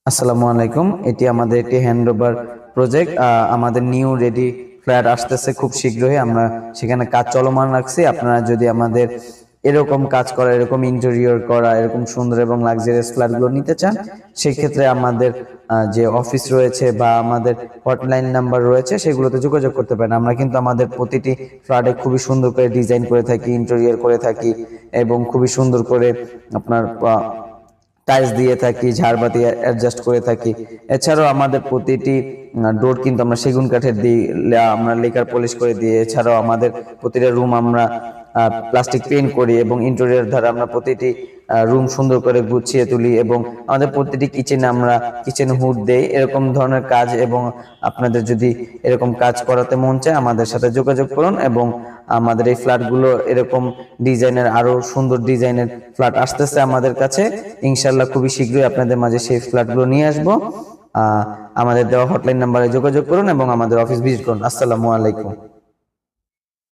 আসসালামু আলাইকুম। এটি আমাদের একটি হ্যান্ডওভার প্রজেক্ট। আমাদের নিউ রেডি ফ্ল্যাট আসতেছে খুব শীঘ্রই। আমরা সেখানে কাজ চলমান রাখছি। আপনারা যদি আমাদের এরকম কাজ করা, এরকম ইন্টেরিয়র করা, এরকম সুন্দর এবং লাক্সারিয়াস ফ্ল্যাটগুলো নিতে চান, সেক্ষেত্রে আমাদের যে অফিস রয়েছে বা আমাদের হটলাইন নাম্বার রয়েছে সেগুলোতে যোগাযোগ করতে পারেন। আমরা কিন্তু আমাদের প্রতিটি ফ্ল্যাটে খুবই সুন্দর করে ডিজাইন করে থাকি, ইন্টেরিয়র করে থাকি এবং খুবই সুন্দর করে আপনার টাইলস দিয়ে থাকি, ঝাড়বাতি অ্যাডজাস্ট করে থাকি। এছাড়াও আমাদের প্রতিটি ডোর কিন্তু আমরা সেগুন কাঠের দিই, আমরা লেকার পলিশ করে দিই। এছাড়াও আমাদের প্রতিটা রুম আমরা প্লাস্টিক পেইন্ট করি এবং ইন্টেরিয়র দ্বারা আমরা প্রতিটি রুম সুন্দর করে গুছিয়ে তুলি এবং আমাদের প্রতিটি কিচেনে আমরা কিচেন হুড দেই। এরকম ধরনের কাজ এবং আপনাদের যদি এরকম কাজ করাতে মন চায় আমাদের সাথে যোগাযোগ করুন। এবং আমাদের এই ফ্ল্যাটগুলো এরকম ডিজাইনের, আরো সুন্দর ডিজাইনের ফ্ল্যাট আসতেছে আমাদের কাছে। ইনশাল্লাহ খুবই শীঘ্রই আপনাদের মাঝে সেই ফ্ল্যাটগুলো নিয়ে আসবো। আমাদের দেওয়া হটলাইন নাম্বারে যোগাযোগ করুন এবং আমাদের অফিস ভিজিট করুন। আসসালামু আলাইকুম।